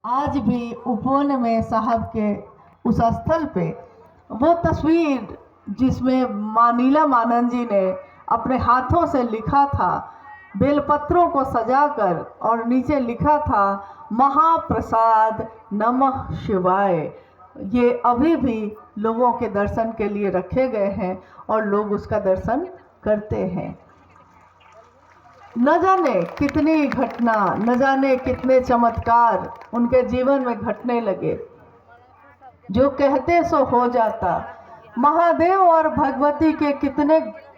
आज भी उपवन में साहब के उस स्थल पे वो तस्वीर जिसमें नीलम आनंद जी ने अपने हाथों से लिखा था, बेलपत्रों को सजाकर, और नीचे लिखा था महाप्रसाद नमः शिवाय। ये अभी भी लोगों के दर्शन के लिए रखे गए हैं और लोग उसका दर्शन करते हैं। न जाने कितनी घटना, न जाने कितने चमत्कार उनके जीवन में घटने लगे। जो कहते सो हो जाता। महादेव और भगवती के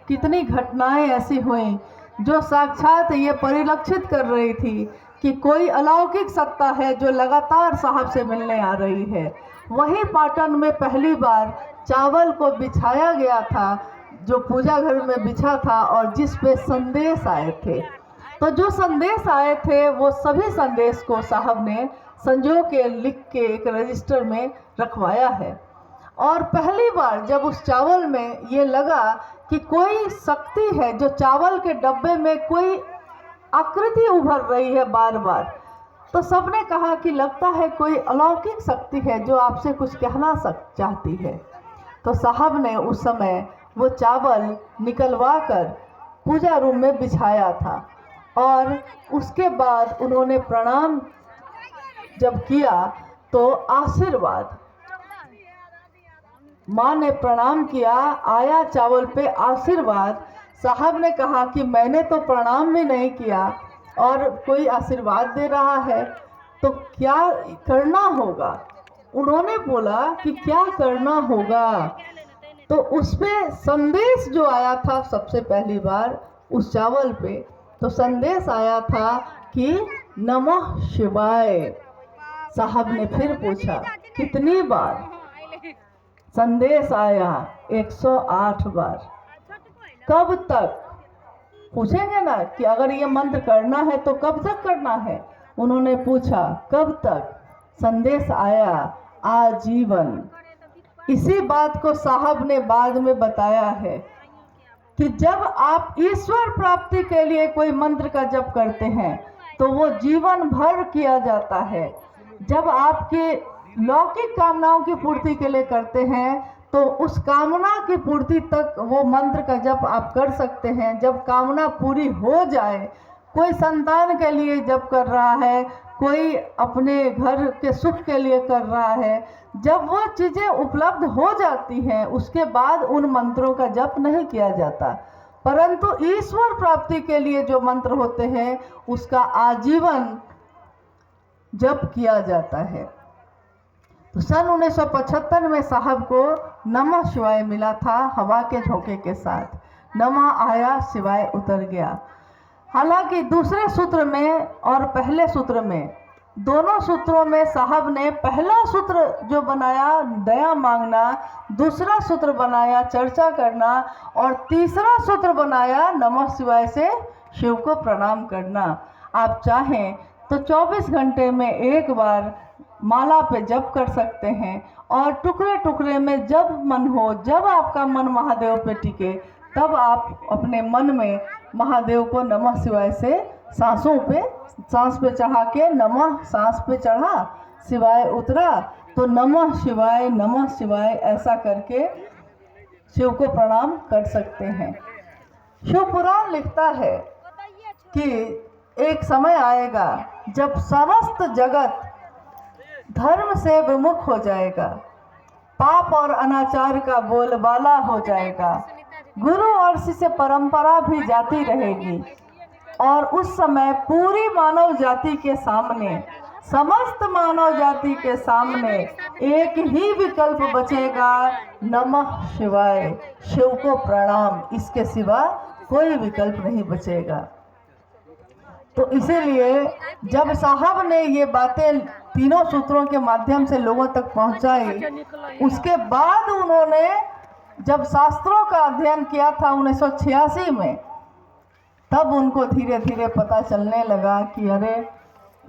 कितनी घटनाएं ऐसी हुई जो साक्षात ये परिलक्षित कर रही थी कि कोई अलौकिक सत्ता है जो लगातार साहब से मिलने आ रही है। वहीं पाटन में पहली बार चावल को बिछाया गया था, जो पूजा घर में बिछा था और जिस पे संदेश आए थे। तो जो संदेश आए थे वो सभी संदेश को साहब ने संजो के लिख के एक रजिस्टर में रखवाया है। और पहली बार जब उस चावल में ये लगा कि कोई शक्ति है, जो चावल के डब्बे में कोई आकृति उभर रही है बार बार, तो सबने कहा कि लगता है कोई अलौकिक शक्ति है जो आपसे कुछ कहना चाहती है। तो साहब ने उस समय वो चावल निकलवा कर पूजा रूम में बिछाया था और उसके बाद उन्होंने प्रणाम जब किया तो आशीर्वाद, माँ ने प्रणाम किया, आया चावल पे आशीर्वाद। साहब ने कहा कि मैंने तो प्रणाम भी नहीं किया और कोई आशीर्वाद दे रहा है, तो क्या करना होगा। उन्होंने बोला कि क्या करना होगा। तो उसमें संदेश जो आया था सबसे पहली बार उस चावल पे, तो संदेश आया था कि नमः शिवाय। साहब ने फिर पूछा कितनी बार। संदेश आया 108 बार। कब तक, पूछेंगे ना कि अगर ये मंत्र करना है तो कब तक करना है। उन्होंने पूछा कब तक। संदेश आया आजीवन। इसी बात को साहब ने बाद में बताया है कि जब आप ईश्वर प्राप्ति के लिए कोई मंत्र का जप करते हैं तो वो जीवन भर किया जाता है। जब आपके लौकिक कामनाओं की पूर्ति के लिए करते हैं तो उस कामना की पूर्ति तक वो मंत्र का जप आप कर सकते हैं। जब कामना पूरी हो जाए, कोई संतान के लिए जप कर रहा है, कोई अपने घर के सुख के लिए कर रहा है, जब वो चीज़ें उपलब्ध हो जाती हैं उसके बाद उन मंत्रों का जप नहीं किया जाता। परंतु ईश्वर प्राप्ति के लिए जो मंत्र होते हैं उसका आजीवन जप किया जाता है। तो सन 1975 में साहब को नमः शिवाय मिला था हवा के झोंके के साथ। नमः आया, शिवाय उतर गया। हालांकि दूसरे सूत्र में और पहले सूत्र में, दोनों सूत्रों में साहब ने पहला सूत्र जो बनाया दया मांगना, दूसरा सूत्र बनाया चर्चा करना, और तीसरा सूत्र बनाया नमः शिवाय से शिव को प्रणाम करना। आप चाहें तो 24 घंटे में एक बार माला पे जप कर सकते हैं और टुकड़े टुकड़े में जब मन हो, जब आपका मन महादेव पे टिके, तब आप अपने मन में महादेव को नमः शिवाय से सांस पे चढ़ा के, नमः सांस पे चढ़ा, शिवाय उतरा, तो नमः शिवाय ऐसा करके शिव को प्रणाम कर सकते हैं। शिव पुराण लिखता है कि एक समय आएगा जब समस्त जगत धर्म से विमुख हो जाएगा, पाप और अनाचार का बोलबाला हो जाएगा, गुरु और शिष्य परंपरा भी जाती रहेगी, और उस समय पूरी मानव जाति के सामने, समस्त मानव जाति के सामने एक ही विकल्प बचेगा, नमः शिवाय, शिव को प्रणाम। इसके सिवा कोई विकल्प नहीं बचेगा। तो इसीलिए जब साहब ने ये बातें तीनों सूत्रों के माध्यम से लोगों तक पहुंचाई, उसके बाद उन्होंने जब शास्त्रों का अध्ययन किया था 1986 में, तब उनको धीरे धीरे पता चलने लगा कि अरे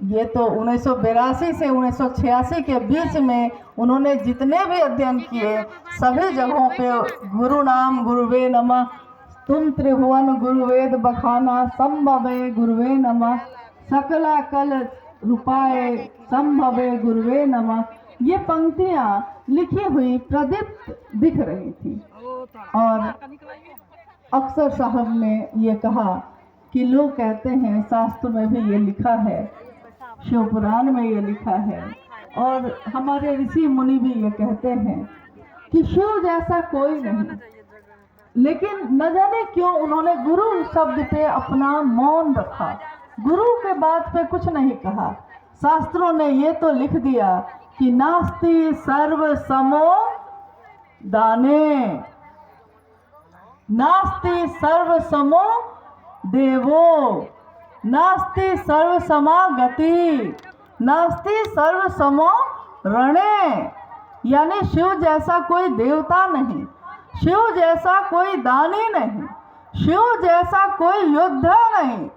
ये तो 1982 से 1986 के बीच में उन्होंने जितने भी अध्ययन किए सभी जगहों पे गुरु नाम गुरुवे नमः, तुम त्रिभुवन गुरुवेद बखाना, संभवे गुरुवे नमः, सकला कल रूपाय संभवे गुरुवे नमः, ये पंक्तियां लिखी हुई प्रदीप्त दिख रही थी। और अक्सर साहब ने ये कहा कि लोग कहते हैं शास्त्र में भी ये लिखा है, शिव पुराण में ये लिखा है, और हमारे ऋषि मुनि भी ये कहते हैं कि शिव जैसा कोई नहीं। लेकिन न जाने क्यों उन्होंने गुरु शब्द पे अपना मौन रखा, गुरु के बात पे कुछ नहीं कहा। शास्त्रों ने ये तो लिख दिया कि नास्ति सर्व समो दाने, नास्ति सर्व समो देवो, नास्ति सर्व समा गति, नास्ति सर्व समो रणे। यानी शिव जैसा कोई देवता नहीं, शिव जैसा कोई दानी नहीं, शिव जैसा कोई योद्धा नहीं,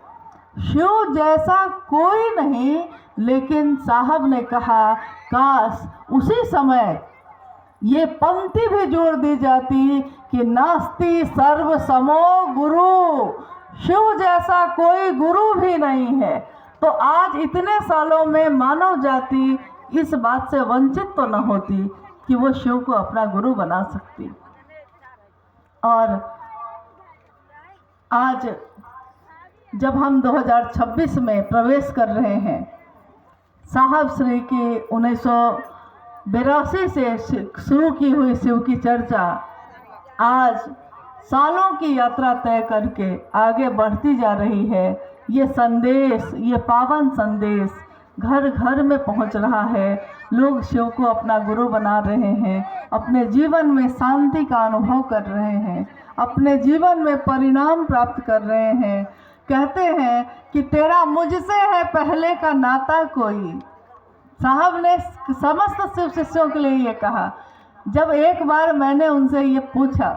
शिव जैसा कोई नहीं। लेकिन साहब ने कहा काश उसी समय ये पंक्ति भी जोड़ दी जाती कि नास्ति सर्व समो गुरु, शिव जैसा कोई गुरु भी नहीं है। तो आज इतने सालों में मानव जाति इस बात से वंचित तो न होती कि वो शिव को अपना गुरु बना सकती। और आज जब हम 2026 में प्रवेश कर रहे हैं, साहब श्री की 1982 से शुरू की हुई शिव की चर्चा आज सालों की यात्रा तय करके आगे बढ़ती जा रही है। ये संदेश, ये पावन संदेश घर घर में पहुंच रहा है। लोग शिव को अपना गुरु बना रहे हैं, अपने जीवन में शांति का अनुभव कर रहे हैं, अपने जीवन में परिणाम प्राप्त कर रहे हैं। कहते हैं कि तेरा मुझसे है पहले का नाता कोई। साहब ने समस्त शिव शिष्यों के लिए ये कहा। जब एक बार मैंने उनसे ये पूछा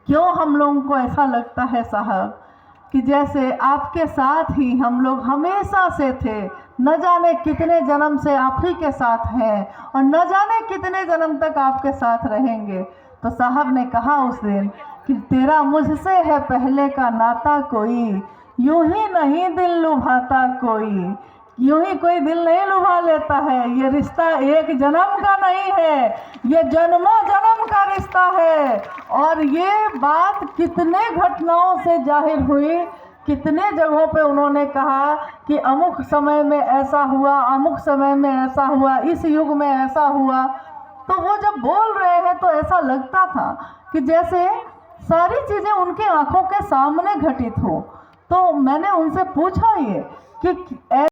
क्यों हम लोगों को ऐसा लगता है साहब कि जैसे आपके साथ ही हम लोग हमेशा से थे, न जाने कितने जन्म से आप ही के साथ हैं और न जाने कितने जन्म तक आपके साथ रहेंगे। तो साहब ने कहा उस दिन कि तेरा मुझसे है पहले का नाता कोई, यूं ही नहीं दिल लुभाता कोई, यूं ही कोई दिल नहीं लुभा लेता है। ये रिश्ता एक जन्म का नहीं है, ये जन्मों जन्म का रिश्ता है। और ये बात कितने घटनाओं से जाहिर हुई, कितने जगहों पे उन्होंने कहा कि अमुक समय में ऐसा हुआ, अमुक समय में ऐसा हुआ, इस युग में ऐसा हुआ। तो वो जब बोल रहे हैं तो ऐसा लगता था कि जैसे सारी चीज़ें उनके आंखों के सामने घटित हो। तो मैंने उनसे पूछा ये कि